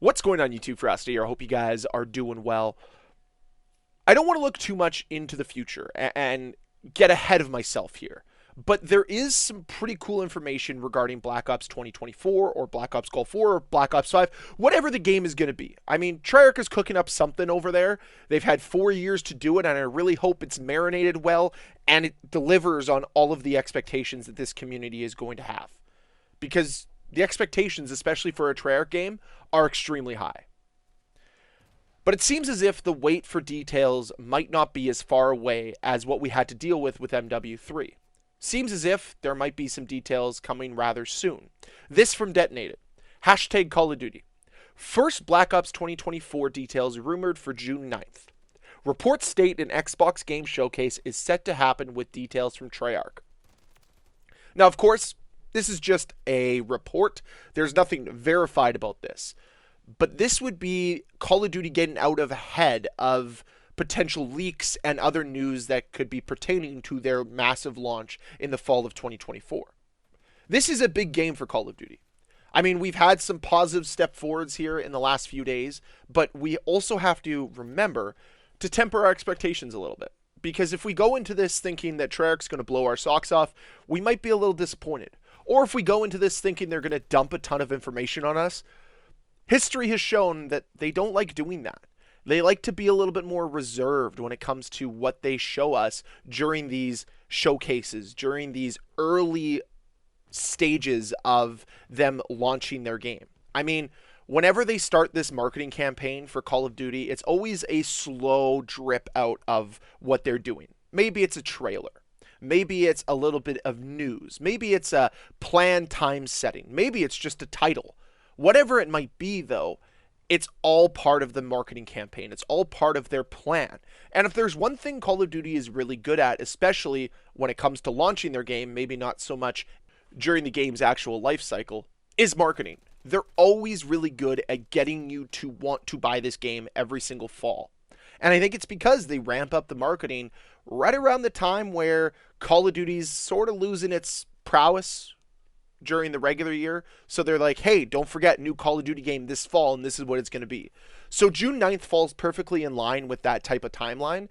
What's going on YouTube, Ferocity? I hope you guys are doing well. I don't want to look too much into the future and get ahead of myself here, but there is some pretty cool information regarding Black Ops 2024 or Black Ops Gulf War or Black Ops 5, whatever the game is going to be. I mean, Treyarch is cooking up something over there. They've had 4 years to do it, and I really hope it's marinated well and it delivers on all of the expectations that this community is going to have. Because the expectations, especially for a Treyarch game, are extremely high. But it seems as if the wait for details might not be as far away as what we had to deal with MW3. Seems as if there might be some details coming rather soon. This from Detonated. Hashtag Call of Duty. First Black Ops 2024 details rumored for June 9th. Reports state an Xbox game showcase is set to happen with details from Treyarch. Now, of course, this is just a report. There's nothing verified about this. But this would be Call of Duty getting out of ahead of potential leaks and other news that could be pertaining to their massive launch in the fall of 2024. This is a big game for Call of Duty. I mean, we've had some positive step forwards here in the last few days, but we also have to remember to temper our expectations a little bit. Because if we go into this thinking that Treyarch's going to blow our socks off, we might be a little disappointed. Or if we go into this thinking they're going to dump a ton of information on us, history has shown that they don't like doing that. They like to be a little bit more reserved when it comes to what they show us during these showcases, during these early stages of them launching their game. I mean, whenever they start this marketing campaign for Call of Duty, it's always a slow drip out of what they're doing. Maybe it's a trailer. Maybe it's a little bit of news. Maybe it's a planned time setting. Maybe it's just a title. Whatever it might be, though, it's all part of the marketing campaign. It's all part of their plan. And if there's one thing Call of Duty is really good at, especially when it comes to launching their game, maybe not so much during the game's actual life cycle, is marketing. They're always really good at getting you to want to buy this game every single fall. And I think it's because they ramp up the marketing right around the time where Call of Duty's sort of losing its prowess during the regular year. So they're like, hey, don't forget, new Call of Duty game this fall, and this is what it's going to be. So June 9th falls perfectly in line with that type of timeline.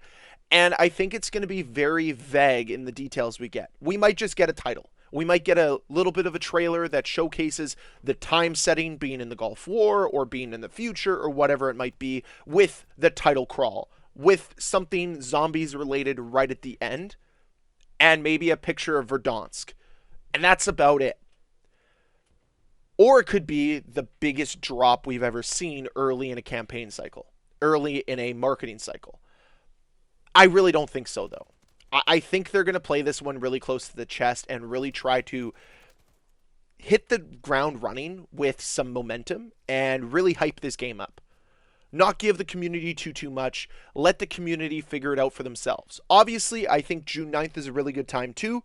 And I think it's going to be very vague in the details we get. We might just get a title. We might get a little bit of a trailer that showcases the time setting being in the Gulf War or being in the future or whatever it might be, with the title crawl, with something zombies related right at the end, and maybe a picture of Verdansk. And that's about it. Or it could be the biggest drop we've ever seen early in a campaign cycle, early in a marketing cycle. I really don't think so, though. I think they're going to play this one really close to the chest and really try to hit the ground running with some momentum and really hype this game up. Not give the community too much. Let the community figure it out for themselves. Obviously, I think June 9th is a really good time, too,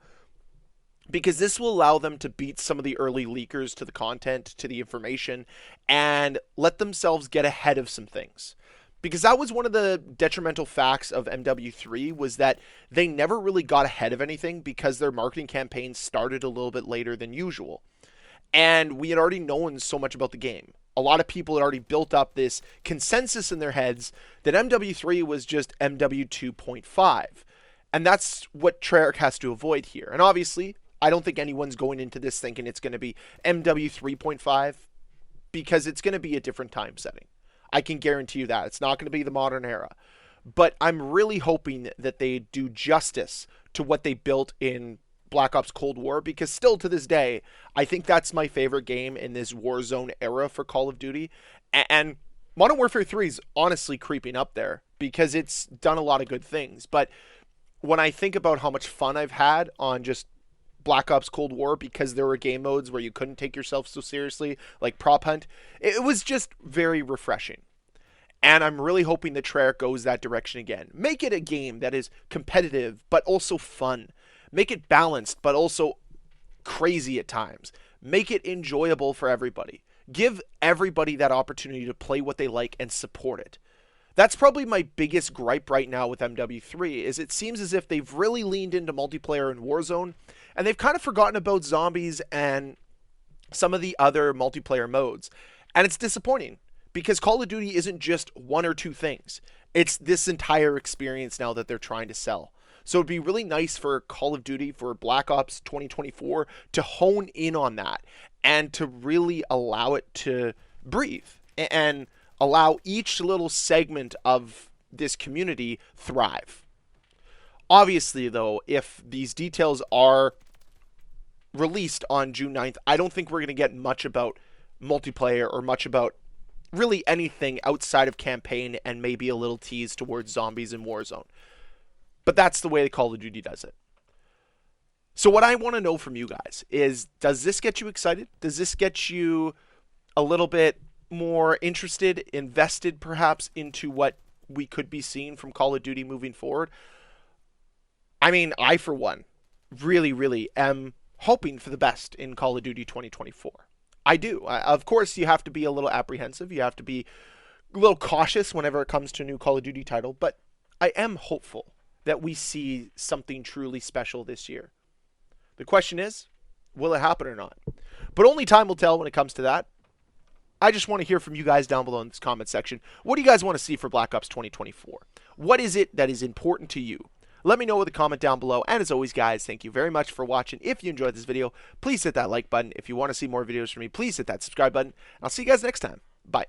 because this will allow them to beat some of the early leakers to the content, to the information, and let themselves get ahead of some things. Because that was one of the detrimental facts of MW3, was that they never really got ahead of anything because their marketing campaign started a little bit later than usual. And we had already known so much about the game. A lot of people had already built up this consensus in their heads that MW3 was just MW 2.5. And that's what Treyarch has to avoid here. And obviously, I don't think anyone's going into this thinking it's going to be MW 3.5, because it's going to be a different time setting. I can guarantee you that. It's not going to be the modern era. But I'm really hoping that they do justice to what they built in Black Ops Cold War, because still to this day, I think that's my favorite game in this Warzone era for Call of Duty. And Modern Warfare 3 is honestly creeping up there because it's done a lot of good things. But when I think about how much fun I've had on just Black Ops Cold War, because there were game modes where you couldn't take yourself so seriously, like Prop Hunt, it was just very refreshing. And I'm really hoping that Treyarch goes that direction again. Make it a game that is competitive, but also fun. Make it balanced, but also crazy at times. Make it enjoyable for everybody. Give everybody that opportunity to play what they like and support it. That's probably my biggest gripe right now with MW3, is it seems as if they've really leaned into multiplayer in Warzone, and they've kind of forgotten about zombies and some of the other multiplayer modes. And it's disappointing, because Call of Duty isn't just one or two things. It's this entire experience now that they're trying to sell. So it'd be really nice for Call of Duty, for Black Ops 2024, to hone in on that and to really allow it to breathe and allow each little segment of this community thrive. Obviously, though, if these details are released on June 9th, I don't think we're going to get much about multiplayer or much about really anything outside of campaign and maybe a little tease towards zombies and Warzone. But that's the way Call of Duty does it. So what I want to know from you guys is, does this get you excited? Does this get you a little bit more interested, invested perhaps into what we could be seeing from Call of Duty moving forward? I mean, I, for one, really, really am hoping for the best in Call of Duty 2024. I do. Of course, you have to be a little apprehensive. You have to be a little cautious whenever it comes to a new Call of Duty title. But I am hopeful that we see something truly special this year. The question is, will it happen or not? But only time will tell when it comes to that. I just want to hear from you guys down below in this comment section. What do you guys want to see for Black Ops 2024? What is it that is important to you? Let me know with a comment down below. And as always, guys, thank you very much for watching. If you enjoyed this video, please hit that like button. If you want to see more videos from me, please hit that subscribe button. I'll see you guys next time. Bye.